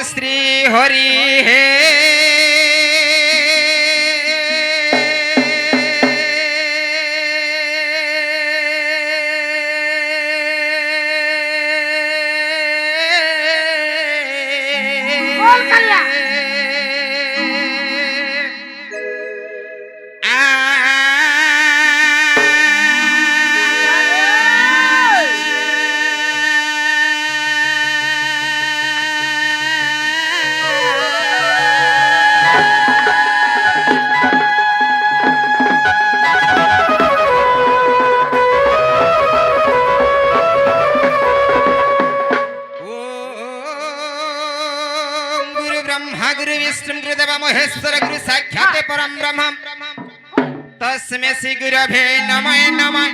श्री हरि हे महेश्वर गुरु साक्षात् परम ब्रह्म तस्मै श्री गुरवे नमः नमः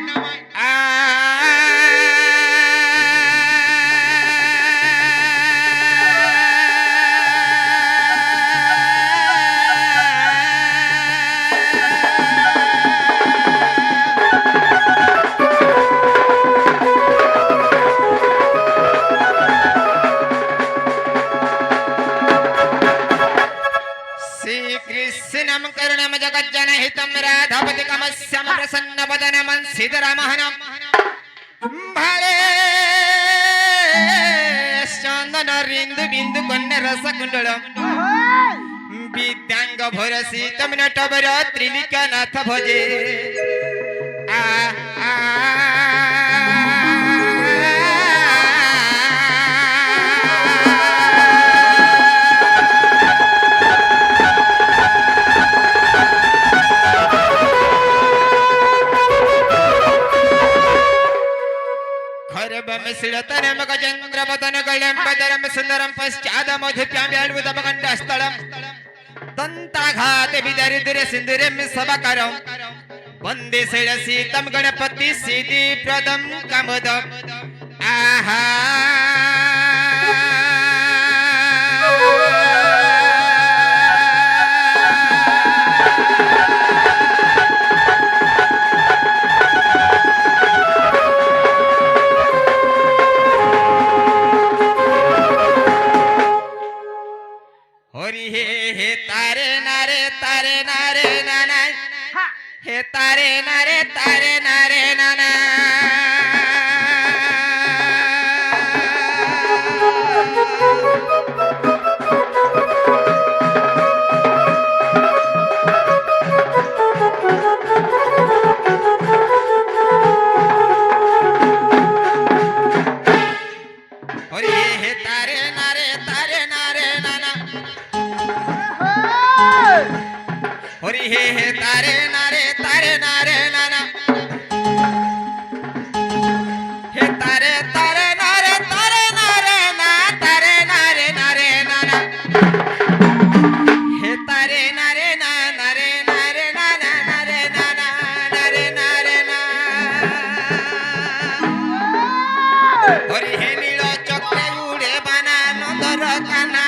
राधापति कमस्यम प्रसन्न वदन मन सीधरामहनम भाले चंदन रिंदु बिंदु कन्या रस कुंडलम विद्यांग भरसी तम नटवर त्रिलिका नाथ भजे आ मिश्रतनम गजेंद्र वदन गलम बदरम सुंदरम पश्चाद मधुप्याम व्यालुदम गंडस्थलम दंताघात विदरिद्र सिंदुरे सबकरम वंदे शैलसीतम गणपति सिद्धि प्रदम कामदम आहा तारे नारे नाना और ये है तारे नारे नाना और ये है तारे नारे नाना हे तारे तारे नारे ना तारे नारे नाना हे तारे नारे नाना और हे नीलो चक्रे उड़े बना नंदर काना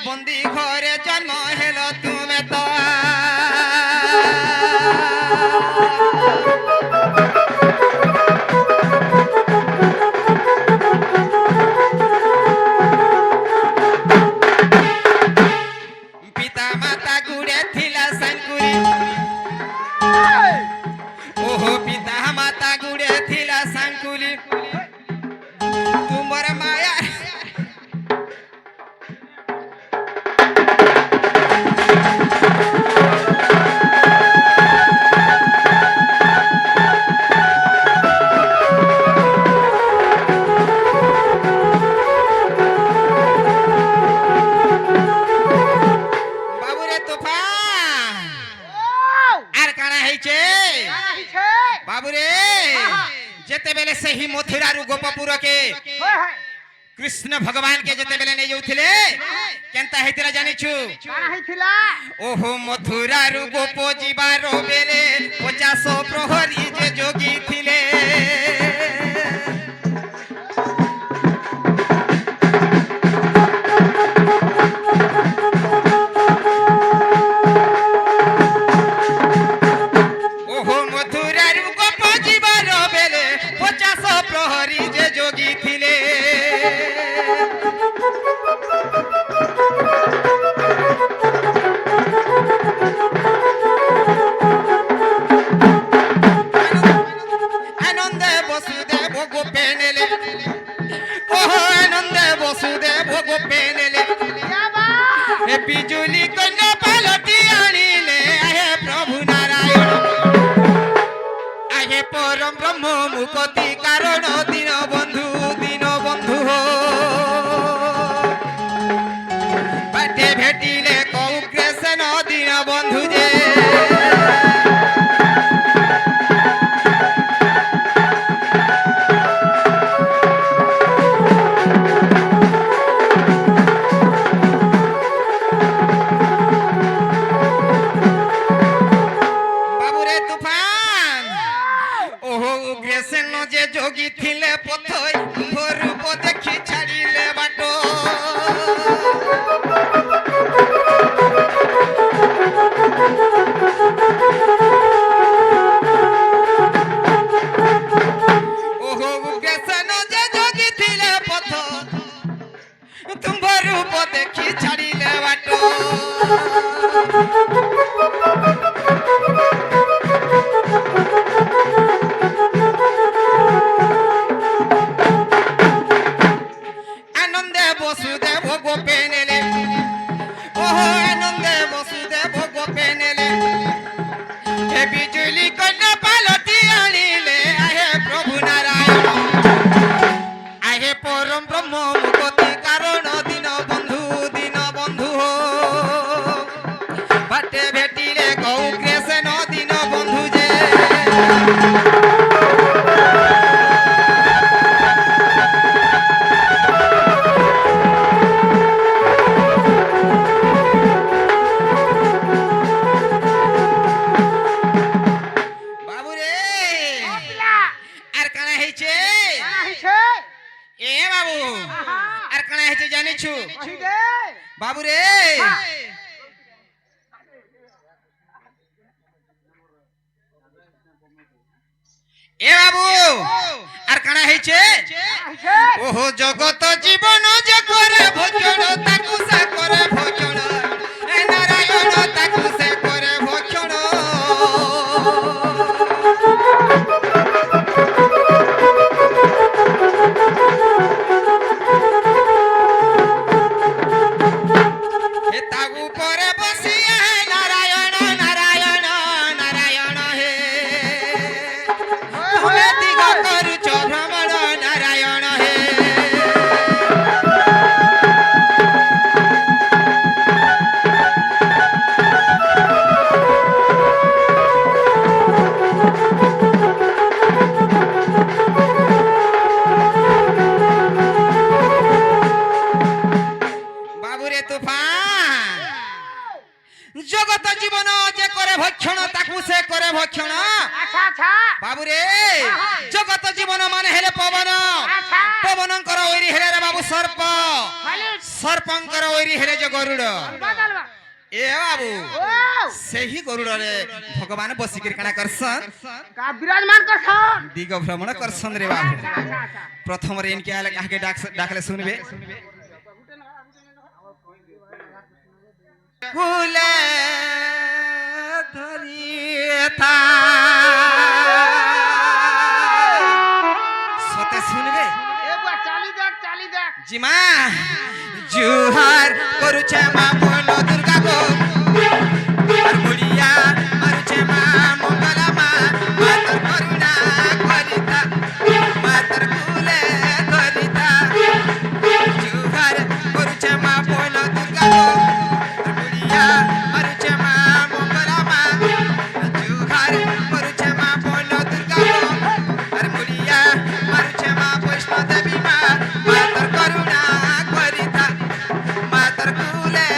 बंदी घरे जन्म हेलो तुम्हें तो पिता माता गुड़े थिला संकुली ओहो पिता माता गुड़े थिला संकुली तुमर माया जेते बेले से ही मथुरा रु गोपपुर के कृष्ण भगवान के जेते बेले नै जाउथिले केनता हेतिला जानि छु काना हेतिला ओहो मथुरा रु गोप जीवारो बेले 50 प्रहरी जे जोगी थिले মুকতি কারণ দিন বন্ধু হো বাটে ভেটিলে কৌ কৃষ্ণ দিন বন্ধু যে বাবুরে তুফান ওহো কৃষ্ণ যে যোগী থিলে পথই রূপ দেখি ছাড়িলে বাটো ওহো কৃষ্ণ যে যোগী থিলে পথ তুম্ভ রূপ দেখি ছাড়িলে বাটো আনন্দে বসুদেব গোপে নেলে ওহো আনন্দে বসুদেব গোপে নেলে হে বিজুলি কন্যা পালটি আনিলে আহে প্রভু নারায়ণ আহে পরম ব্রহ্ম মুকতি কারণ দিন বন্ধু হো বাটে ভেটিলে গৌ কৃষ্ণ দিন বন্ধু যে বাবুরে আর কানা হইছে এ বাবু আর কানা হইছে জানিছু বাবুরে এ বাবু আর কানা হইছে ওহো জগত জীবন যে করে ভক্ষণ তাকু সে করে ভক্ষণ এ নারায়ণ তাকু সে করে ভক্ষণ হে তাগু পরে বসিয়া হে নারায়ণ নারায়ণ নারায়ণ হে তুমে দিগ করুছ ভ্রমণ নারায়ণ হে বাবুরে তুফান জগত জীবন যে করে ভক্ষণ তাকু সে করে ভক্ষণ বাবুরে জগত জীবন মানে হেলে পবন পবনঙ্কর ওইরি হেলে রে বাবু সর্প সর্পঙ্কর ওইরি হেলে যে গরুড় এ বাবু সেই গরুড়রে ভগবান বসিকির কানা করছন বিরাজমান করছন দিগ ভ্রমণ করছন রে বাবু প্রথম রে ইনকে আলে কাকে ডাকলে শুনবে কুলে ধরিতা সতে শুনবে চালি দেখ জিমা জুহার করুছে মা বলো দুর্গা গো আর বুড়িয়া মারুছে মা মঙ্গলা মা মাতর করুণা করিতা মাতর কুলে ধরিতা জুহার করুছে মা বলো দুর্গা গো আর বুড়িয়া মারুছে মা মঙ্গলা মা জুহার করুছে মা বলো দুর্গা গো আর বুড়িয়া মারুছে মা বৈষ্ণো দেবী মা মাতর করুণা করিতা মাতর কুলে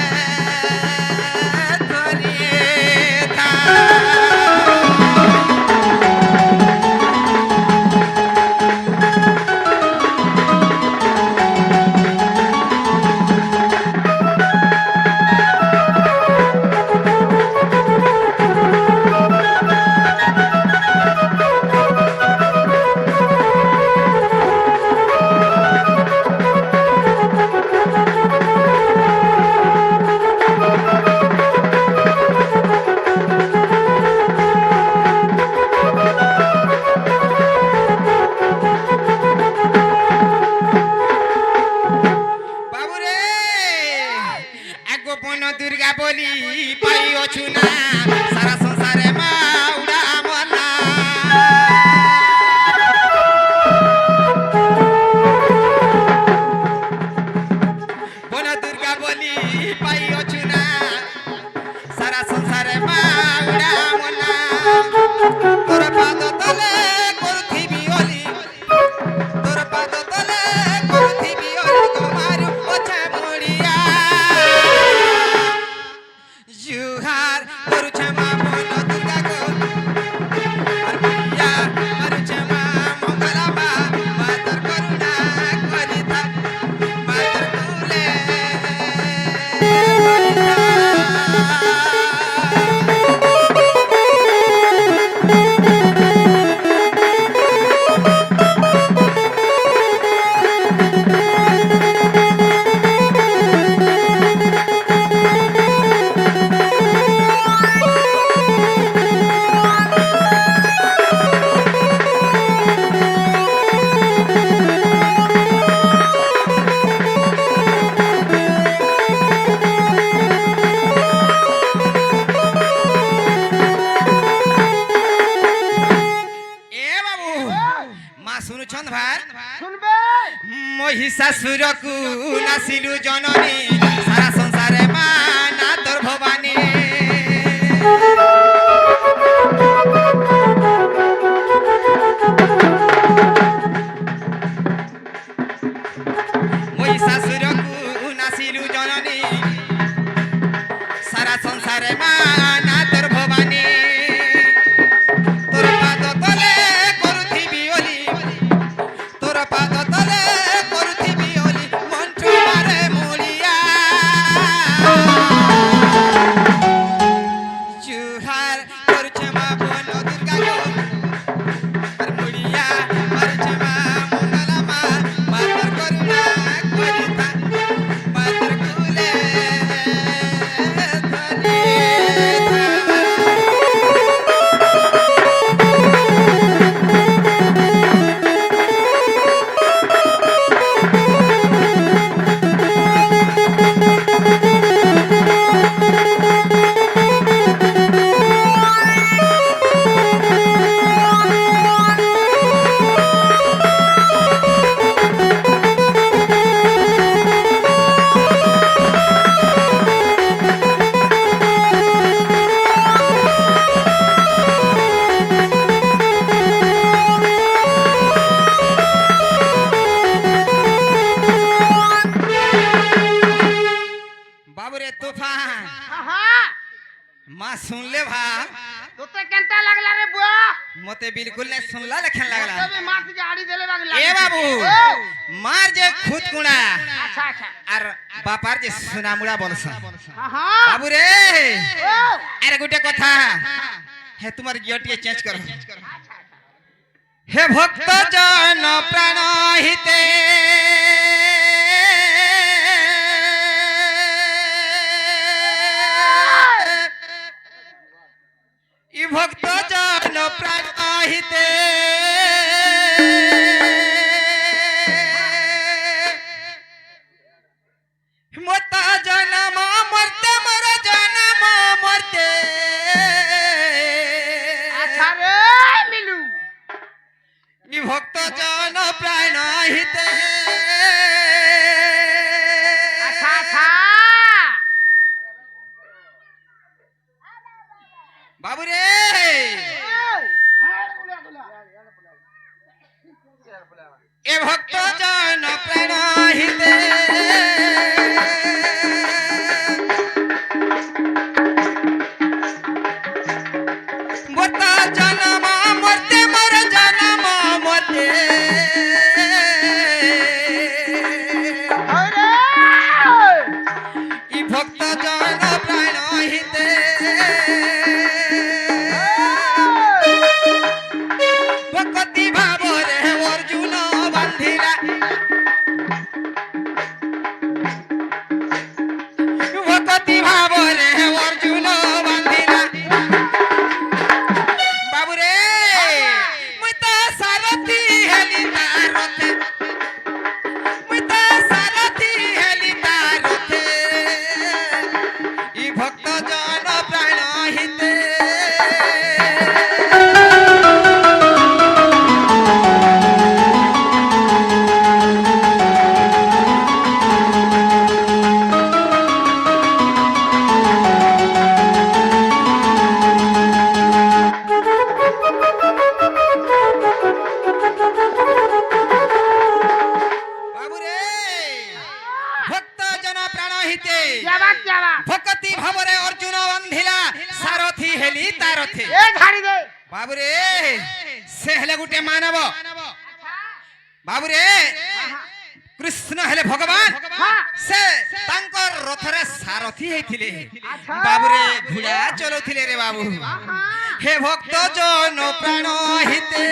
শুনুছন ভাই শুনবে মহিষাসুরকু নাসিলু জননী সারা সংসারে মা না তোর ভবানী মহিষাসুরকু নাসিলু জননী সারা সংসারে মা না তোর ভবানী তোর পাদ তলে করুথিবি ওলি তোর পাদ তলে করুথিবি ওলি মন্ত্র মারে মুড়িয়া চুহার করছে মা বন দুর্গা গো আর মুড়িয়া মারছে মা মঙ্গলা মা মাতর করুণা করিতা মাতর কুলে ধরে বাবুরে তুফান আহা মা শুনলে ভা তোতে কেনতা লাগলা রে বুয়া মতে বিলকুল নাই শুনলা লেখান লাগলা তবে মা থেকে আড়ি দেলে লাগলা এ বাবু মার যে খুদ কুড়া আচ্ছা আচ্ছা আর বাপার যে সোনামুড়া বলছ আহা বাবুরে ও আরে গোটে কথা হে তোমার গিয়ে টিকে চেঞ্জ করো হে ভক্ত জন প্রাণ হিতে ই ভক্ত জন প্রাণ হিতে মত জনম মরতে মর জনম মরতে আচ্ছা রে মিলু ই ভক্ত জন প্রাণ হিতে আচ্ছা আচ্ছা বাবুরে এ ভক্ত জন প্রাণ হিতে মত জনম মরতে মর জনম মরতে ওরে ই ভক্ত জন প্রাণ হিতে ভক্তি ভাবরে অর্জুন বান্ধিলা ভক্তি ভাবরে অর্জুন বান্ধিলা বাবুরে মুই তো সারথি হেলি তারথে মুই তো সারথি হেলি তারথে ই ভক্ত জন প্রাণ হিতে বাবুরে ভক্ত জন প্রাণ হিতে যাবা যাবা ভক্তি ভাবরে অর্জুন বান্ধিলা সারথি হেলি তারথে এ ঝাড়ি দে বাবুরে সে হেলে গুটে মানব বাবুরে কৃষ্ণ হেলে ভগবান হ্যাঁ সে তাঙ্কর রথরে সারথি হইଥିଲେ আচ্ছা। বাবুরে ঘোড়া চলুଥିଲେ রে বাবু আহা হে ভক্ত জন প্রাণ হিতে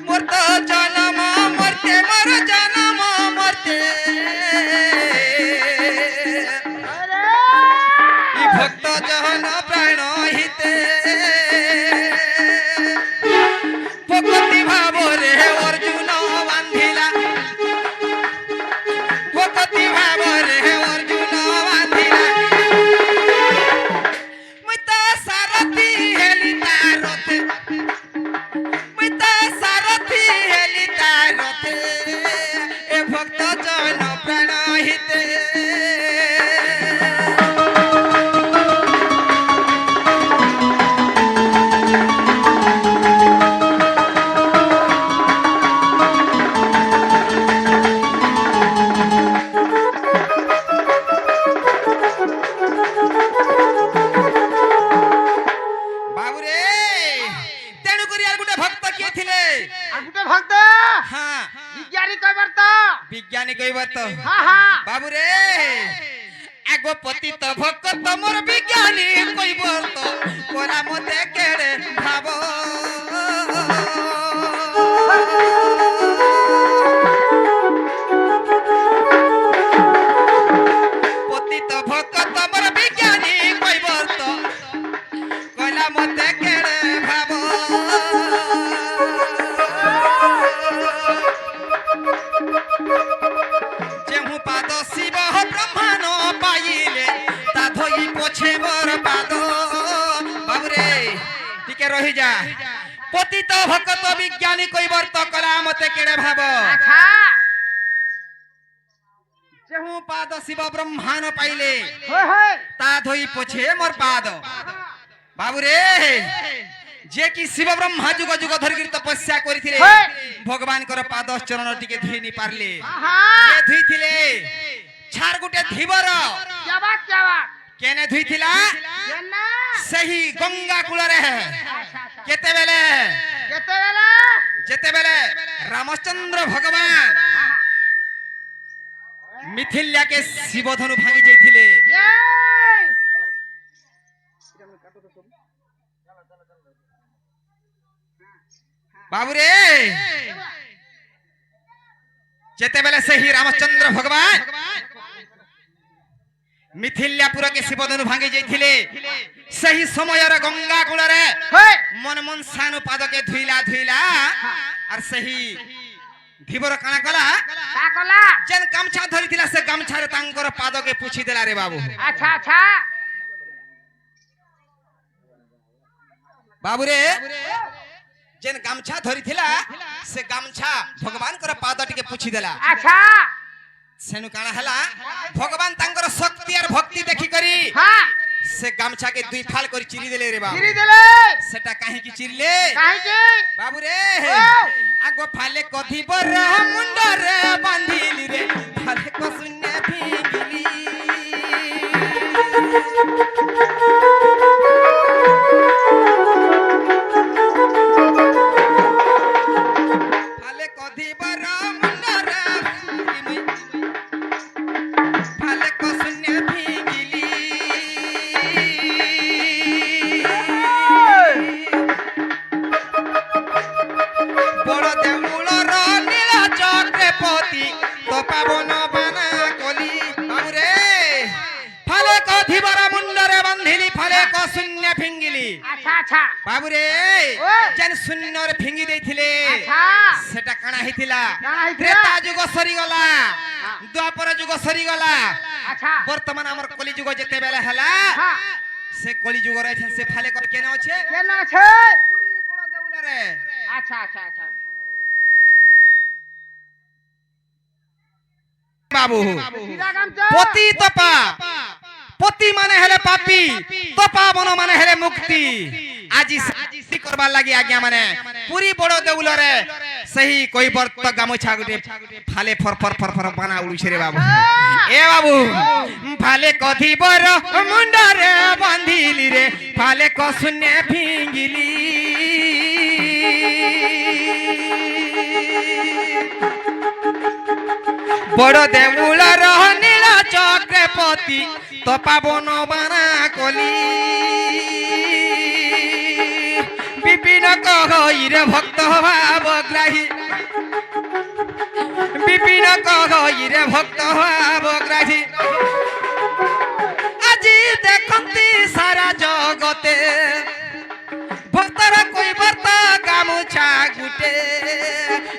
মোর তো জনম মরতে মর জনম মরতে ওরে ই ভক্ত জন প্রাণ হিতে ভক্তি ভাবরে অর্জুন বান্ধিলা ভক্তি ভাবরে অর্জুন বান্ধিলা মুই তো সারথি তো হা হা বাবু রে আগো পতিত ভক্ত মোর বিজ্ঞানী কইব তো কোলা মতে কেড়ে ভাব পতিত ভক্ত মোর বিজ্ঞানী কইব তো কোলা মতে কেড়ে ভাব যেহু পাদ শিব ব্রহ্মাণ পাইলে তা ধই পছে মোর পাদ বাবুরে টিকে রহি যা পতিত ভক্ত বিজ্ঞানী কইবর তো কলা মতে কেড়ে ভাব আচ্ছা যেহু পাদ শিব ব্রহ্মাণ পাইলে হই হই তা ধই পছে মোর পাদ বাবুরে যে কি শিব ব্রহ্মা যুগ যুগ ধরি তপস্যা করিଥିଲେ হ্যাঁ। ভগবানଙ୍କର পাଦ ଚରଣ ଟିକେ ଧୋଇ ନି ପାରଲେ আহা কে ধুইଥିଲେ ছাড় গুটে ধীবর যাবাক যাবাক কেনে ধুইଥିଲା কেনা ସେହି ଗଙ୍ଗା କୂଳରେ আচ্ছা আচ্ছা କେତେବେଳେ কেতেবেলা ଯେତେବେଳେ ରାମଚନ୍ଦ୍ର ଭଗବାନ ମିଥିଲ୍ୟାକେ ଶିବଧନୁ ଭାଙ୍ଗି ଯାଇଥିଲେ এই ବାବୁରେ ଯେତେବେଳେ ସେହି ରାମଚନ୍ଦ୍ର ଭଗବାନ ମିଥିଲ୍ୟାପୁରକେ ଶିବଧନୁ ଭାଙ୍ଗି ଯାଇଥିଲେ ସେହି ସମୟର ଗଙ୍ଗା କୂଳରେ হই ମନମନସାନୁ ପାଦକେ ଧୁଇଲା ଧୁଇଲା ଆର ସେହି ଧୀବର କାଣା କଲା কা কলা ଯେନ୍ ଗାମଛା ଧରିଥିଲା ସେ ଗାମଛାରେ ତାଙ୍କର ପାଦକେ ପୁଛି ଦେଲା ରେ ବାବୁ আচ্ছা আচ্ছা ବାବୁରେ ଯେନ୍ ଗାମଛା ଧରିଥିଲା ସେ ଗାମଛା ଭଗବାନଙ୍କର ପାଦ ଟିକେ ପୁଛି ଦେଲା আচ্ছা ସେନୁ କାଣା ହେଲା ଭଗବାନ ତାଙ୍କର ଶକ୍ତି ଆର ଭକ୍ତି ଦେଖି କରି হ্যাঁ ସେ ଗାମଛାକେ ଦୁଇ ଫାଳ କରି ଚିରି ଦେଲେ ରେ ବାବୁ চিরি দিলে ସେଟା କାହିଁକି ଚିରିଲେ কাহিকি ବାବୁରେ ଓ! ଆଗ ଫାଲେ କଧିବର ମୁଣ୍ଡରେ ବାନ୍ଧିଲି ରେ ଫାଲେ କଶୁନ୍ୟ ଭିଗିଲି ଫାଲେ କଧିବର ମୁଣ୍ଡରେ ଫାଲେ କଶୁନ୍ୟ ଭିଗିଲି বড় দেউলর নীল চক্রপতি তো পাবন বানা কলি বাবুরে ফালে কধিবর মুন্ডরে বান্ধিলি ফালে ক শূন্য ফিঙ্গিলি আচ্ছা আচ্ছা বাবুরে ও! যেন শূন্যরে ফিঙ্গি দেইছিলে আচ্ছা সেটা কানা হইতিলা কাଣା হইଥିଲା? ত্রেতা যুগ সরিগলা দ্বাপর যুগ সরিগলা আচ্ছা বর্তমান আমার কলি যুগ যেতে বেলা হেলা হ্যাঁ সে কলি যুগ রয়েছে সে ফালে কর কেন আছে কেন আছে পুরি বড় দেউলরে আচ্ছা আচ্ছা আচ্ছা বাবু সিধা গামছা পতি তপা পতি মানে হেলে পাপি তপা বন মানে হেলে মুক্তি আজি সৃষ্টি করবার লাগি আজ্ঞা মানে পুরি বড় দেউলরে সেই কৈবর্ত গামছা গুটে ফালে ফর ফর ফর ফর বানা উড়ুছে রে বাবু এ বাবু ফালে কধিবর মুন্ডরে বান্ধিলি রে ফালে কশূন্য ফিঙ্গিলি বড় দেউলর নীল চক্রপতি তো পাবন বানা কলি বিপিন কহিরে ভক্ত ভাবগ্রাহী বিপিন কহিরে ভক্ত ভাবগ্রাহী আজি দেখন্তি সারা জগতে ভক্তর কৈবর্ত গামুছা গুটে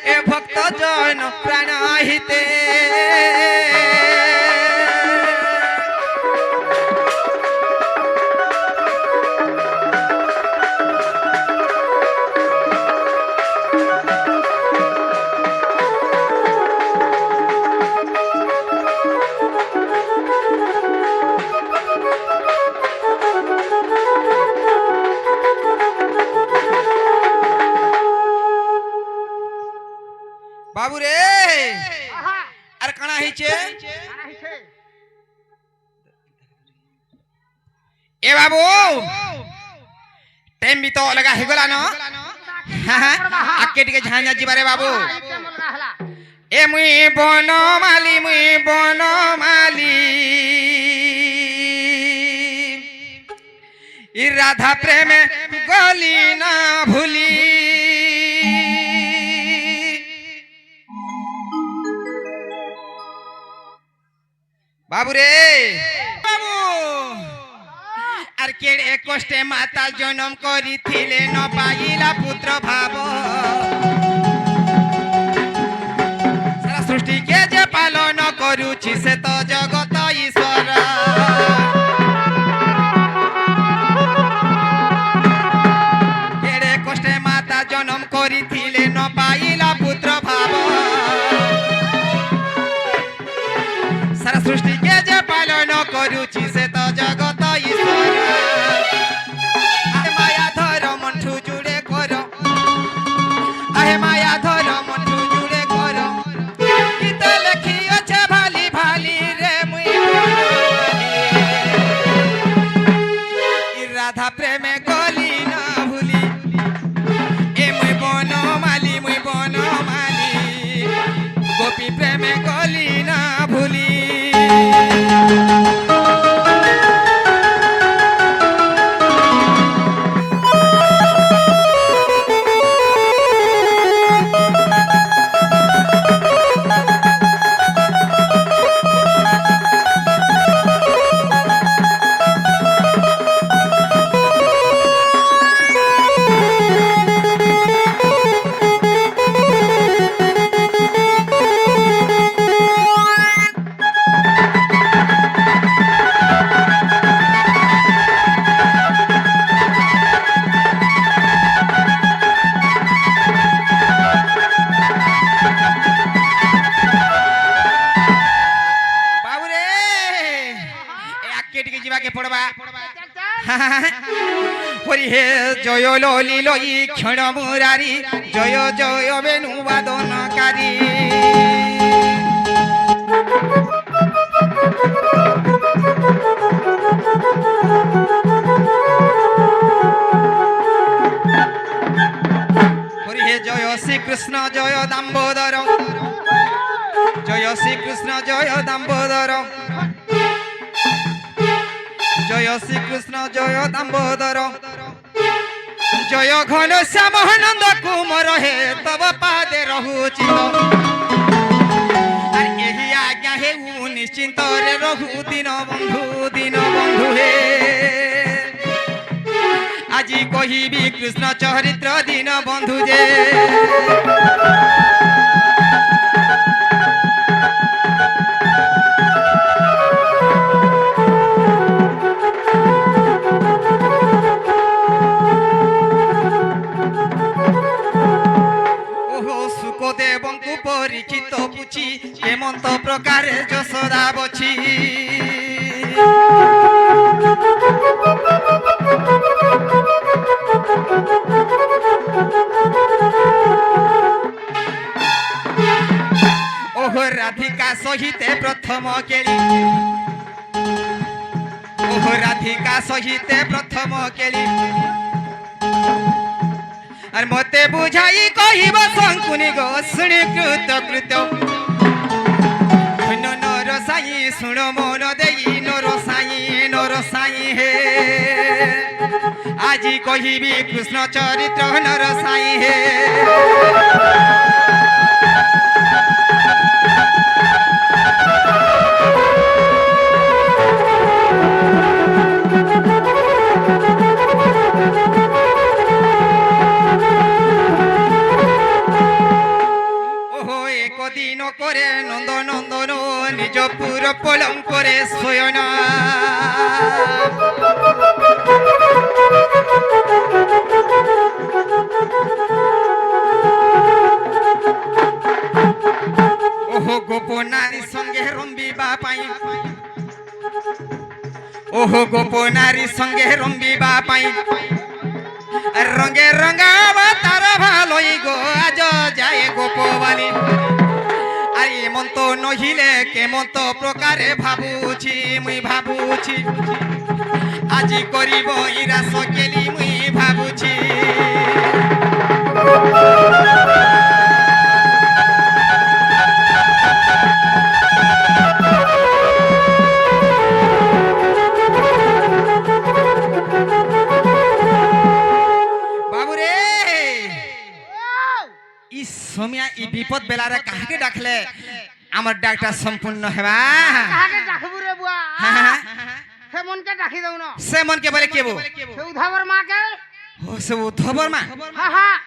এ ভক্ত জৈন প্রাণ হিতে বাবু রে আহা আর কানা হইছে কানা হইছে এ বাবু টাইম তো লগা হয়ে গলা ন আকে টিকে ঝাঁঝা যিবারে বাবু আইতে মলগা হলা এ মুই বনমালী মুই বনমালী ই রাধা প্রেমে গলি না ভুলি বাবুরে বাবু আর কেড়ে কষ্টে মাতা জনম করিছিলে ন পাইলা পুত্র ভাব সারা সৃষ্টিকে যে পালন করুছি সে তো জগত ঈশ্বর কেড়ে কষ্টে মাতা জনম করিছিলে ন পাইলা পুত্র ভাব সারা সৃষ্টিকে যে পালন করুছি সে তো জগত ঈশ্বর আহে মায়া ধর মন্ঠু জুড়ে কর আহে মায়া ধর মন্ঠু জুড়ে কর গীত লেখি আছে ভালি ভালি রে মুই রাধা প্রেমে গলি না ভুলি এ মুই বনমালী গোপী প্রেমে গলি না ভুলি হরি হে জয় ললি লই ক্ষণ মুরারি জয় জয় বেণু বাদনকারী হরি হে জয় শ্রীকৃষ্ণ জয় দাম্বোদর জয় শ্রীকৃষ্ণ জয় দাম্বোদর জয় শ্রীকৃষ্ণ জয় দাম্বোদর জয় ঘন শ্যামানন্দ কুমর হে তব পাদে রহুচি আর এই আজ্ঞা হেউ নিশ্চিন্ত রে রঘু দিন বন্ধু হে আজি কহিবি কৃষ্ণ চরিত্র দিন বন্ধু যে দেবଙ୍କୁ পরীক্ষিত পুছি হেমন্ত প্রকারে যশোদা বছি ওহ রাধিকা সহিতে প্রথম কেলি ওহ রাধিকা সহিতে প্রথম কেলি আর মতে বুঝাই কহিব শঙ্কুনি গো শুনি কৃত কৃত ধন্য নর সাই শুণ মন দেই নর সাই হে আজি কহিবি কৃষ্ণ চরিত্র নর সাই হে দিন করে নন্দ নন্দন নিজ পুর পলম করে শয়ন ওহো গোপনারী সঙ্গে রম্বিবা পাই ওহো গোপনারী সঙ্গে রম্বিবা পাই রঙে রঙাবা তার ভালোই গো আজ যায় গোপবালী আর এমন্ত নহিলে কেমন্ত প্রকারে ভাবুছি মুই ভাবুছি আজি করিব ইরা সকেলি মুই ভাবুছি বিপদ বেলারে কাহাকে ডাকলে আমার ডাকটা সম্পূর্ণ হেবা কাহাকে ডাকবু রে বুয়া হ্যাঁ। সে মনকে ডাকি দেও না সে মনকে বলে কেবো সে উধাবর মাকে ও সে উদ্ধবর মা হ্যাঁ হ্যাঁ